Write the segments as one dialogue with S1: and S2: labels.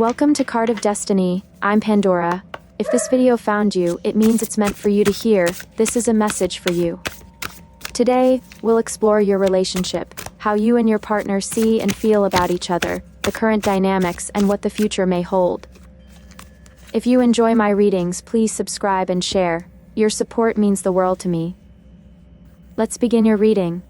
S1: Welcome to Card of Destiny. I'm Pandora. If this video found you, it means it's meant for you to hear. This is a message for you. Today, we'll explore your relationship, how you and your partner see and feel about each other, the current dynamics, and what the future may hold. If you enjoy my readings, please subscribe and share. Your support means the world to me. Let's begin your reading.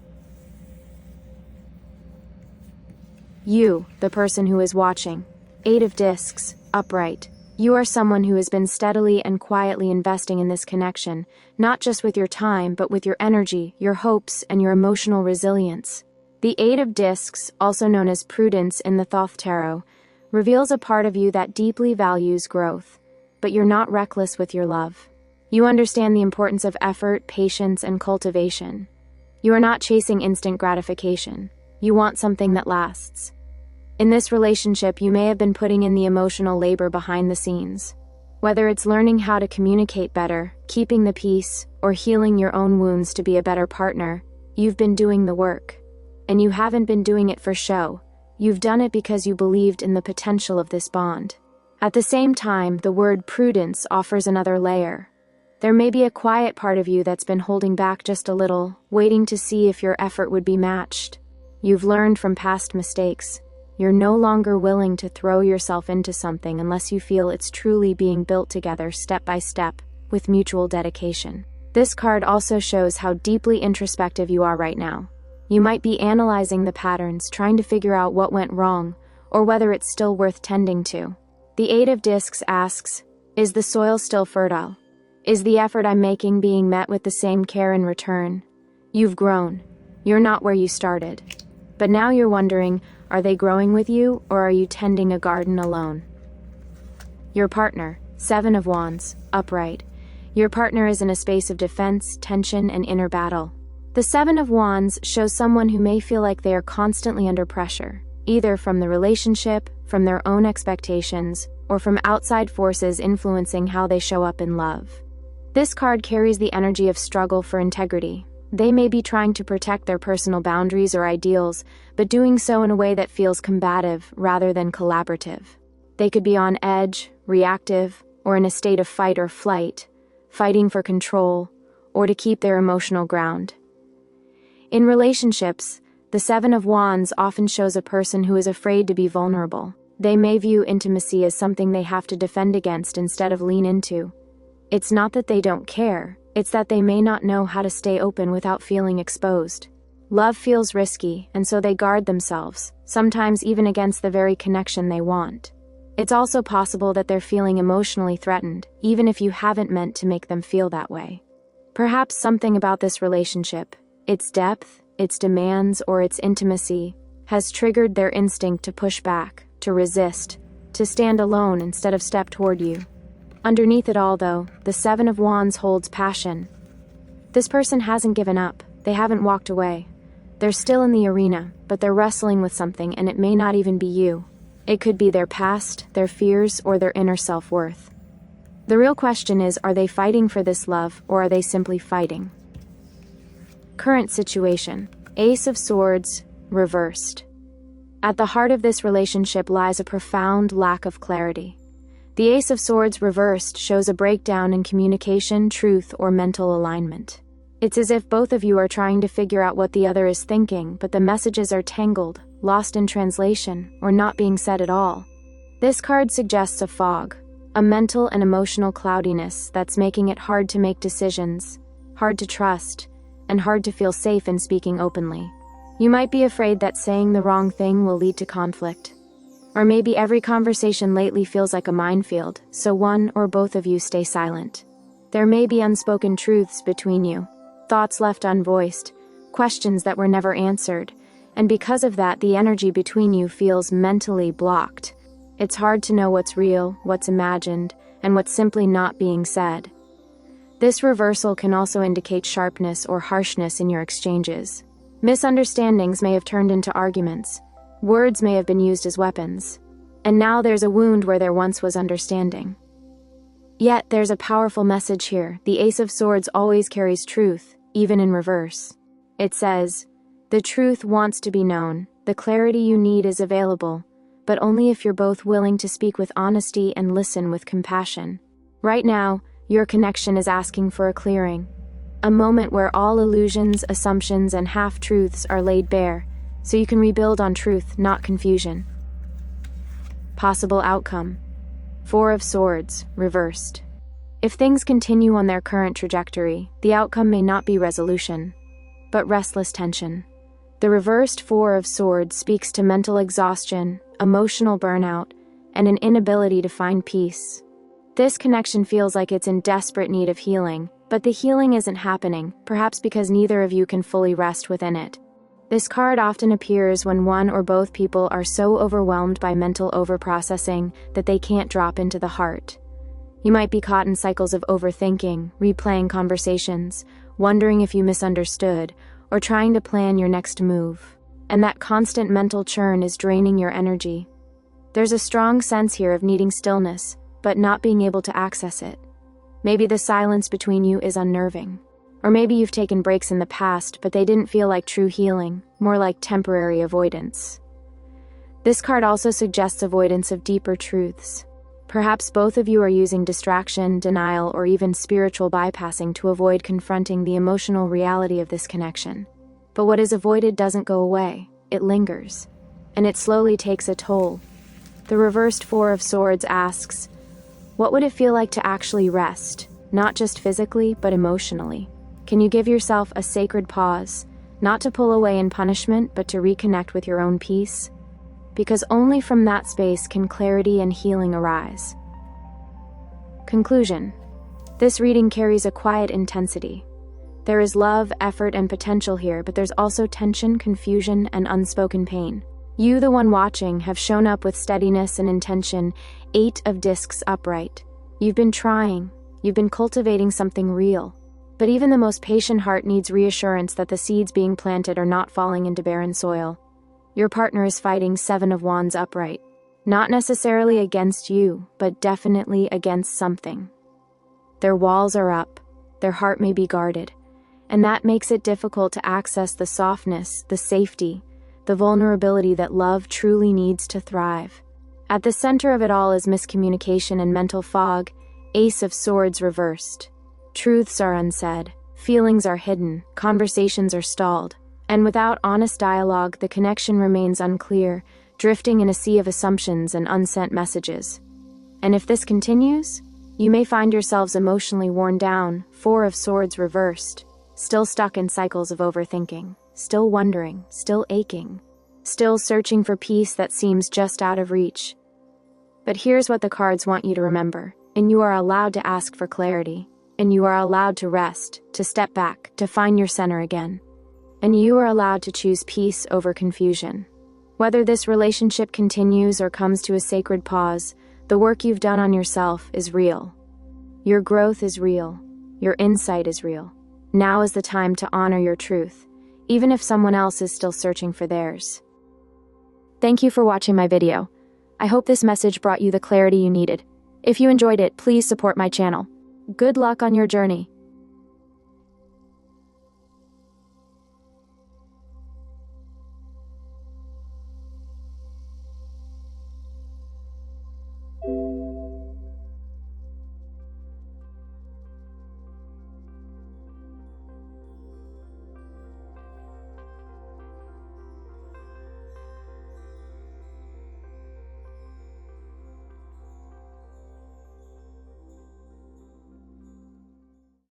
S1: You, the person who is watching. 8 of Discs, upright. You are someone who has been steadily and quietly investing in this connection, not just with your time, but with your energy, your hopes, and your emotional resilience. The 8 of Discs, also known as Prudence in the Thoth Tarot, reveals a part of you that deeply values growth. But you're not reckless with your love. You understand the importance of effort, patience, and cultivation. You are not chasing instant gratification. You want something that lasts. In this relationship, you may have been putting in the emotional labor behind the scenes. Whether it's learning how to communicate better, keeping the peace, or healing your own wounds to be a better partner, you've been doing the work. And you haven't been doing it for show. You've done it because you believed in the potential of this bond. At the same time, the word prudence offers another layer. There may be a quiet part of you that's been holding back just a little, waiting to see if your effort would be matched. You've learned from past mistakes. You're no longer willing to throw yourself into something unless you feel it's truly being built together step by step, with mutual dedication. This card also shows how deeply introspective you are right now. You might be analyzing the patterns, trying to figure out what went wrong, or whether it's still worth tending to. The 8 of Discs asks, is the soil still fertile? Is the effort I'm making being met with the same care in return? You've grown. You're not where you started. But now you're wondering, are they growing with you, or are you tending a garden alone? Your partner, 7 of Wands, upright. Your partner is in a space of defense, tension, and inner battle. The 7 of Wands shows someone who may feel like they are constantly under pressure, either from the relationship, from their own expectations, or from outside forces influencing how they show up in love. This card carries the energy of struggle for integrity. They may be trying to protect their personal boundaries or ideals, but doing so in a way that feels combative rather than collaborative. They could be on edge, reactive, or in a state of fight or flight, fighting for control, or to keep their emotional ground. In relationships, the 7 of Wands often shows a person who is afraid to be vulnerable. They may view intimacy as something they have to defend against instead of lean into. It's not that they don't care. It's that they may not know how to stay open without feeling exposed. Love feels risky, and so they guard themselves, sometimes even against the very connection they want. It's also possible that they're feeling emotionally threatened, even if you haven't meant to make them feel that way. Perhaps something about this relationship, its depth, its demands, or its intimacy, has triggered their instinct to push back, to resist, to stand alone instead of step toward you. Underneath it all, though, the 7 of Wands holds passion. This person hasn't given up. They haven't walked away. They're still in the arena, but they're wrestling with something, and it may not even be you. It could be their past, their fears, or their inner self-worth. The real question is, are they fighting for this love, or are they simply fighting? Current situation. Ace of Swords, reversed. At the heart of this relationship lies a profound lack of clarity. The Ace of Swords reversed shows a breakdown in communication, truth, or mental alignment. It's as if both of you are trying to figure out what the other is thinking, but the messages are tangled, lost in translation, or not being said at all. This card suggests a fog, a mental and emotional cloudiness that's making it hard to make decisions, hard to trust, and hard to feel safe in speaking openly. You might be afraid that saying the wrong thing will lead to conflict. Or maybe every conversation lately feels like a minefield, so one or both of you stay silent. There may be unspoken truths between you, thoughts left unvoiced, questions that were never answered, and because of that, the energy between you feels mentally blocked. It's hard to know what's real, what's imagined, and what's simply not being said. This reversal can also indicate sharpness or harshness in your exchanges. Misunderstandings may have turned into arguments. Words may have been used as weapons, and now there's a wound where there once was understanding. Yet there's a powerful message here. The Ace of Swords always carries truth, even in reverse. It says, the truth wants to be known, the clarity you need is available, but only if you're both willing to speak with honesty and listen with compassion. Right now, your connection is asking for a clearing. A moment where all illusions, assumptions, and half-truths are laid bare, so you can rebuild on truth, not confusion. Possible outcome: Four of Swords, reversed. If things continue on their current trajectory, the outcome may not be resolution, but restless tension. The reversed Four of Swords speaks to mental exhaustion, emotional burnout, and an inability to find peace. This connection feels like it's in desperate need of healing, but the healing isn't happening, perhaps because neither of you can fully rest within it. This card often appears when one or both people are so overwhelmed by mental overprocessing that they can't drop into the heart. You might be caught in cycles of overthinking, replaying conversations, wondering if you misunderstood, or trying to plan your next move. And that constant mental churn is draining your energy. There's a strong sense here of needing stillness, but not being able to access it. Maybe the silence between you is unnerving. Or maybe you've taken breaks in the past, but they didn't feel like true healing, more like temporary avoidance. This card also suggests avoidance of deeper truths. Perhaps both of you are using distraction, denial, or even spiritual bypassing to avoid confronting the emotional reality of this connection. But what is avoided doesn't go away, it lingers, and it slowly takes a toll. The reversed Four of Swords asks, what would it feel like to actually rest, not just physically, but emotionally? Can you give yourself a sacred pause, not to pull away in punishment, but to reconnect with your own peace? Because only from that space can clarity and healing arise. Conclusion: this reading carries a quiet intensity. There is love, effort, and potential here, but there's also tension, confusion, and unspoken pain. You, the one watching, have shown up with steadiness and intention, 8 of Discs upright. You've been trying, you've been cultivating something real. But even the most patient heart needs reassurance that the seeds being planted are not falling into barren soil. Your partner is fighting 7 of Wands upright. Not necessarily against you, but definitely against something. Their walls are up, their heart may be guarded, and that makes it difficult to access the softness, the safety, the vulnerability that love truly needs to thrive. At the center of it all is miscommunication and mental fog, Ace of Swords reversed. Truths are unsaid, feelings are hidden, conversations are stalled, and without honest dialogue, the connection remains unclear, drifting in a sea of assumptions and unsent messages. And if this continues, you may find yourselves emotionally worn down, Four of Swords reversed, still stuck in cycles of overthinking, still wondering, still aching, still searching for peace that seems just out of reach. But here's what the cards want you to remember, and you are allowed to ask for clarity, and you are allowed to rest, to step back, to find your center again. And you are allowed to choose peace over confusion. Whether this relationship continues or comes to a sacred pause, the work you've done on yourself is real. Your growth is real. Your insight is real. Now is the time to honor your truth, even if someone else is still searching for theirs. Thank you for watching my video. I hope this message brought you the clarity you needed. If you enjoyed it, please support my channel. Good luck on your journey.